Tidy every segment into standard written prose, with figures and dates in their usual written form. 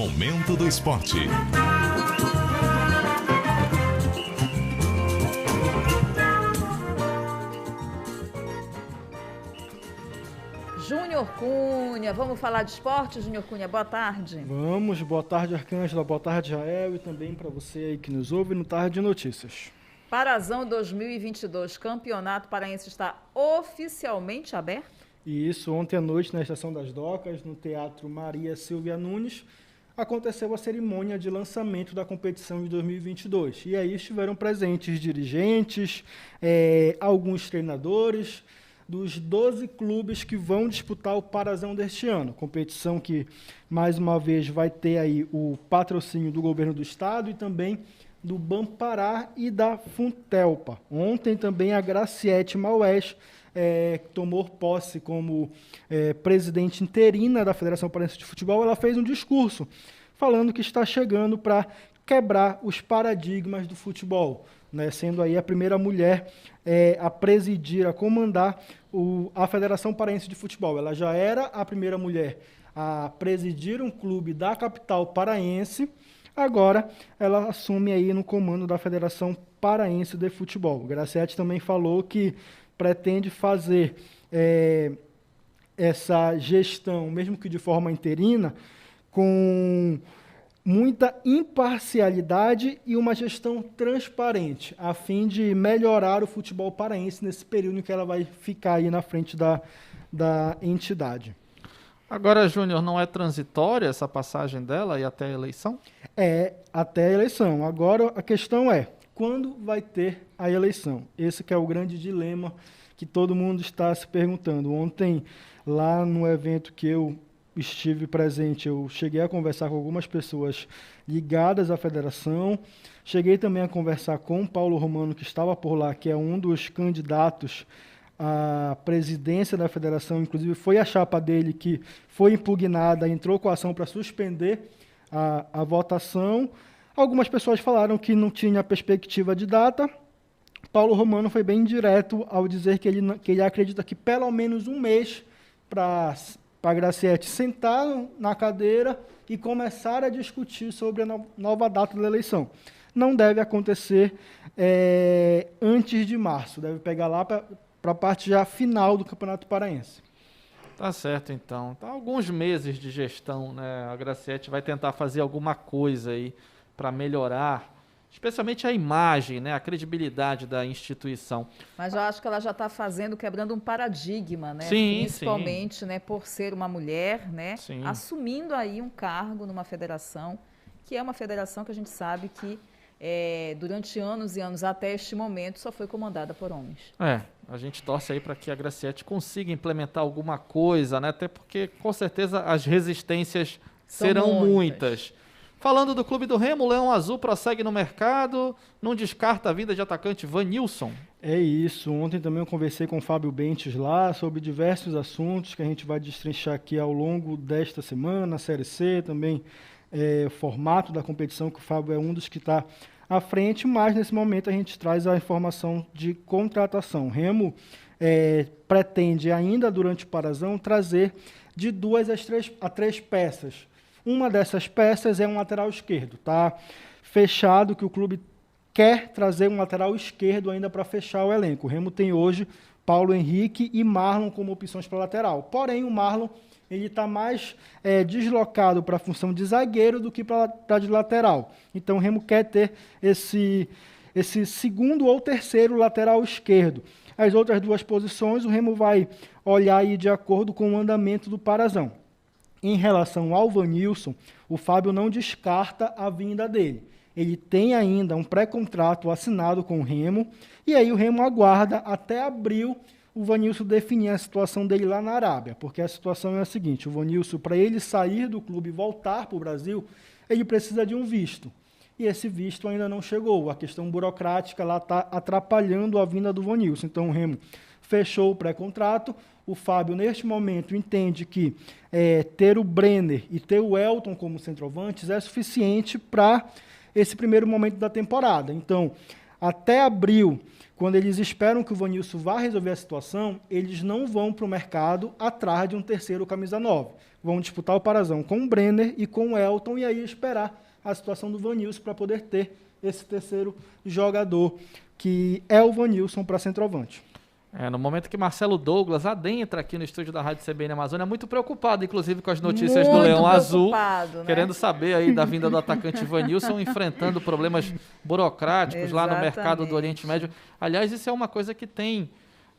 Momento do Esporte. Júnior Cunha, vamos falar de esporte, Júnior Cunha, boa tarde. Vamos, boa tarde, Arcângela, boa tarde, Jael, e também para você aí que nos ouve no Tarde de Notícias. Parazão 2022, Campeonato Paraense está oficialmente aberto? E isso, ontem à noite, na Estação das Docas, no Teatro Maria Silvia Nunes, aconteceu a cerimônia de lançamento da competição de 2022. E aí estiveram presentes dirigentes, alguns treinadores dos 12 clubes que vão disputar o Parazão deste ano. Competição que, mais uma vez, vai ter aí o patrocínio do governo do estado e também do Banpará e da Funtelpa. Ontem também a Graciete Maués tomou posse como presidente interina da Federação Paraense de Futebol. Ela fez um discurso falando que está chegando para quebrar os paradigmas do futebol, né, sendo aí a primeira mulher a presidir, a comandar a Federação Paraense de Futebol. Ela já era a primeira mulher a presidir um clube da capital paraense, agora ela assume aí no comando da Federação Paraense de Futebol. Graciete também falou que pretende fazer essa gestão, mesmo que de forma interina, com muita imparcialidade e uma gestão transparente, a fim de melhorar o futebol paraense nesse período em que ela vai ficar aí na frente da entidade. Agora, Júnior, não é transitória essa passagem dela e até a eleição? É, até a eleição. Agora, a questão é, quando vai ter a eleição? Esse que é o grande dilema que todo mundo está se perguntando. Ontem, lá no evento que eu estive presente, eu cheguei a conversar com algumas pessoas ligadas à federação, cheguei também a conversar com o Paulo Romano, que estava por lá, que é um dos candidatos à presidência da federação, inclusive foi a chapa dele que foi impugnada, entrou com a ação para suspender a votação. Algumas pessoas falaram que não tinha perspectiva de data. Paulo Romano foi bem direto ao dizer que ele acredita que pelo menos um mês para a Graciete sentar na cadeira e começar a discutir sobre a nova data da eleição. Não deve acontecer antes de março, deve pegar lá para a parte já final do Campeonato Paraense. Tá certo, então. Tá alguns meses de gestão, né? A Graciete vai tentar fazer alguma coisa aí para melhorar, especialmente a imagem, né, a credibilidade da instituição. Mas eu acho que ela já está quebrando um paradigma, né? Sim, principalmente, né, por ser uma mulher, né, sim, assumindo aí um cargo numa federação, que é uma federação que a gente sabe que durante anos e anos até este momento só foi comandada por homens. A gente torce aí para que a Graciete consiga implementar alguma coisa, né? Até porque com certeza as resistências serão muitas. Falando do Clube do Remo, o Leão Azul prossegue no mercado, não descarta a vinda de atacante Vanilson. É isso, ontem também eu conversei com o Fábio Bentes lá sobre diversos assuntos que a gente vai destrinchar aqui ao longo desta semana, a Série C, também o formato da competição, que o Fábio é um dos que está à frente, mas nesse momento a gente traz a informação de contratação. O Remo pretende ainda durante o Parazão trazer de 2 a 3 peças. Uma dessas peças é um lateral esquerdo, tá? Fechado que o clube quer trazer um lateral esquerdo ainda para fechar o elenco. O Remo tem hoje Paulo Henrique e Marlon como opções para lateral. Porém, o Marlon ele está mais deslocado para a função de zagueiro do que para de lateral. Então, o Remo quer ter esse segundo ou terceiro lateral esquerdo. As outras 2 posições, o Remo vai olhar aí de acordo com o andamento do Parazão. Em relação ao Vanilson, o Fábio não descarta a vinda dele. Ele tem ainda um pré-contrato assinado com o Remo, e aí o Remo aguarda até abril o Vanilson definir a situação dele lá na Arábia, porque a situação é a seguinte: o Vanilson, para ele sair do clube e voltar para o Brasil, ele precisa de um visto. E esse visto ainda não chegou. A questão burocrática lá está atrapalhando a vinda do Vanilson. Então o Remo fechou o pré-contrato. O Fábio, neste momento, entende que ter o Brenner e ter o Elton como centroavantes é suficiente para esse primeiro momento da temporada. Então, até abril, quando eles esperam que o Vanilson vá resolver a situação, eles não vão para o mercado atrás de um terceiro camisa 9. Vão disputar o Parazão com o Brenner e com o Elton, e aí esperar a situação do Vanilson para poder ter esse terceiro jogador, que é o Vanilson para centroavante. No momento que Marcelo Douglas adentra aqui no estúdio da Rádio CBN Amazônia, muito preocupado, inclusive, com as notícias do Leão Azul, né? Querendo saber aí da vinda do atacante Vanilson, enfrentando problemas burocráticos lá no mercado do Oriente Médio. Aliás, isso é uma coisa que tem,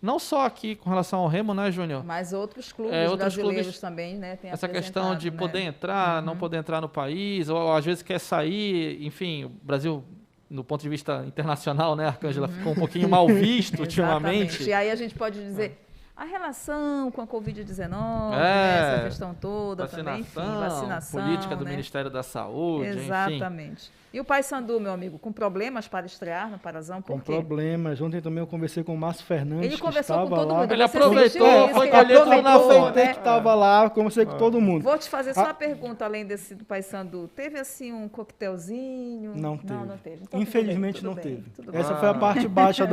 não só aqui com relação ao Remo, né, Júnior? Mas outros clubes brasileiros também, né? Tem essa questão de poder entrar, não poder entrar no país, ou às vezes quer sair, enfim, o Brasil... No ponto de vista internacional, né, Arcângela, ficou um pouquinho mal visto ultimamente. E aí a gente pode dizer a relação com a Covid-19, né, essa questão toda também, enfim, vacinação, política do Ministério da Saúde, exatamente. Enfim. E o Paysandu, meu amigo, com problemas para estrear no Parazão, por quê? Com problemas. Ontem também eu conversei com o Márcio Fernandes, ele conversou com todo mundo. Ele aproveitou, foi colher na fonte. Que estava lá, conversei com todo mundo. Vou te fazer só uma pergunta, além desse do Paysandu. Teve, assim, um coquetelzinho? Não teve. Não teve. Então, infelizmente não teve. Essa foi a parte baixa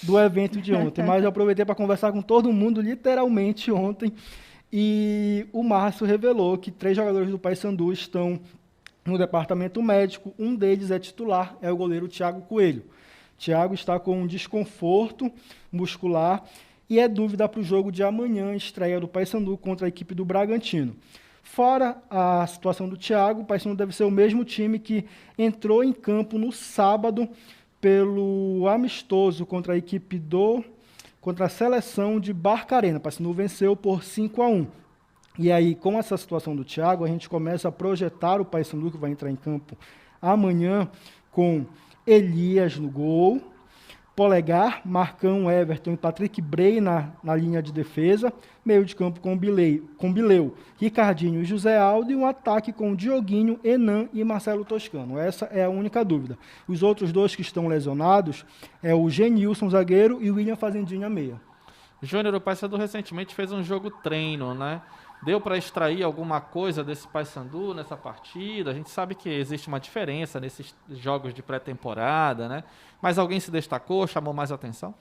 do evento de ontem. Mas eu aproveitei para conversar com todo mundo, literalmente, ontem. E o Márcio revelou que 3 jogadores do Paysandu estão no departamento médico. Um deles é titular, é o goleiro Thiago Coelho. Thiago está com um desconforto muscular e é dúvida para o jogo de amanhã, estreia do Paysandu contra a equipe do Bragantino. Fora a situação do Thiago, o Paysandu deve ser o mesmo time que entrou em campo no sábado pelo amistoso contra a equipe contra a seleção de Barcarena. O Paysandu venceu por 5-1. E aí, com essa situação do Thiago, a gente começa a projetar o Paysandu, que vai entrar em campo amanhã, com Elias no gol, Polegar, Marcão, Everton e Patrick Bray na linha de defesa, meio de campo com Bileu, Ricardinho e José Aldo, e um ataque com Dioguinho, Enan e Marcelo Toscano. Essa é a única dúvida. Os outros 2 que estão lesionados é o Genilson, zagueiro, e o William Fazendinha, meia. Júnior, o Paysandu recentemente fez um jogo treino, né? Deu para extrair alguma coisa desse Paysandu nessa partida? A gente sabe que existe uma diferença nesses jogos de pré-temporada, né? Mas alguém se destacou, chamou mais atenção?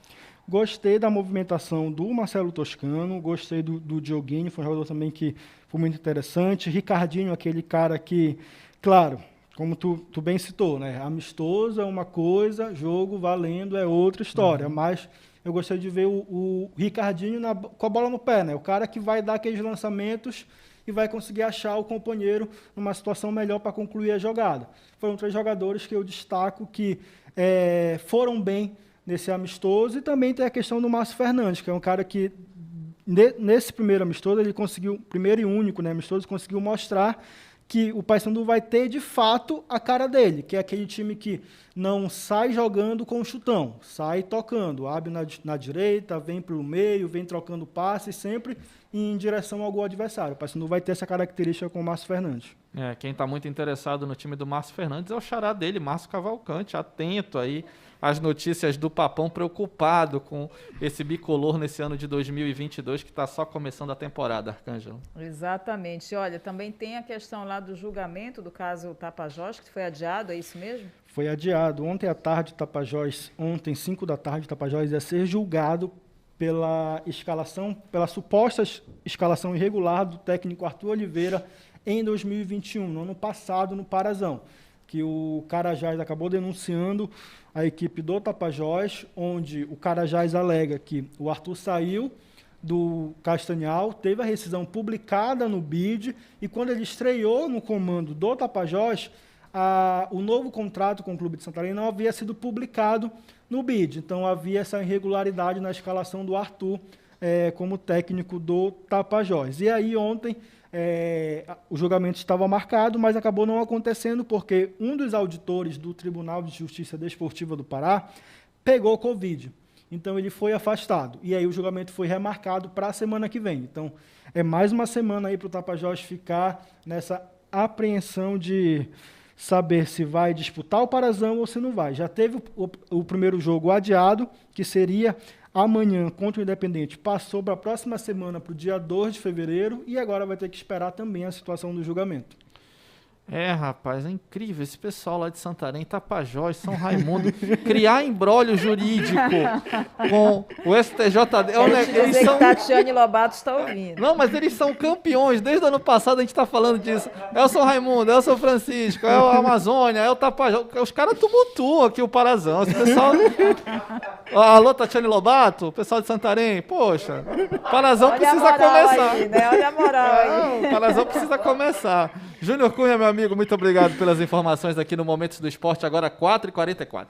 Gostei da movimentação do Marcelo Toscano, gostei do Dioguinho, foi um jogador também que foi muito interessante. Ricardinho, aquele cara que, claro, como tu bem citou, né? Amistoso é uma coisa, jogo valendo é outra história, mas... Eu gostei de ver o Ricardinho com a bola no pé, né? O cara que vai dar aqueles lançamentos e vai conseguir achar o companheiro numa situação melhor para concluir a jogada. Foram 3 jogadores que eu destaco que foram bem nesse amistoso, e também tem a questão do Márcio Fernandes, que é um cara que, nesse primeiro amistoso, ele conseguiu, primeiro e único, né, amistoso, conseguiu mostrar que o Paysandu vai ter, de fato, a cara dele, que é aquele time que não sai jogando com chutão, sai tocando, abre na direita, vem para o meio, vem trocando passes, sempre em direção ao gol adversário. O Paysandu vai ter essa característica com o Márcio Fernandes. Quem está muito interessado no time do Márcio Fernandes é o xará dele, Márcio Cavalcante, atento aí às notícias do Papão, preocupado com esse bicolor nesse ano de 2022, que está só começando a temporada, Arcângelo. Exatamente. Olha, também tem a questão lá do julgamento do caso Tapajós, que foi adiado, é isso mesmo? Foi adiado. Ontem à tarde, Tapajós, 5 da tarde, Tapajós ia ser julgado pela suposta escalação irregular do técnico Arthur Oliveira em 2021, no ano passado, no Parazão, que o Carajás acabou denunciando a equipe do Tapajós, onde o Carajás alega que o Arthur saiu do Castanhal, teve a rescisão publicada no BID, e quando ele estreou no comando do Tapajós, o novo contrato com o Clube de Santarém não havia sido publicado no BID. Então havia essa irregularidade na escalação do Arthur como técnico do Tapajós. E aí ontem o julgamento estava marcado, mas acabou não acontecendo porque um dos auditores do Tribunal de Justiça Desportiva do Pará pegou Covid. Então ele foi afastado. E aí o julgamento foi remarcado para a semana que vem. Então é mais uma semana aí para o Tapajós ficar nessa apreensão de saber se vai disputar o Parazão ou se não vai. Já teve o primeiro jogo adiado, que seria amanhã contra o Independente, passou para a próxima semana, para o dia 2 de fevereiro, e agora vai ter que esperar também a situação do julgamento. Rapaz, é incrível. Esse pessoal lá de Santarém, Tapajós, São Raimundo, criar imbróglio jurídico com o STJD. Eles são... que Tatiane Lobato está ouvindo. Não, mas eles são campeões. Desde o ano passado a gente está falando disso. É o São Raimundo, é o São Francisco, é o Amazônia, é o Tapajós. Os caras tumultuam aqui o Parazão. Esse pessoal... Alô, Tatiane Lobato, o pessoal de Santarém. Poxa, o Parazão precisa começar. Aí, né? Olha a moral aí. O Parazão precisa começar. Júnior Cunha, meu amigo, muito obrigado pelas informações aqui no Momentos do Esporte, agora 4h44.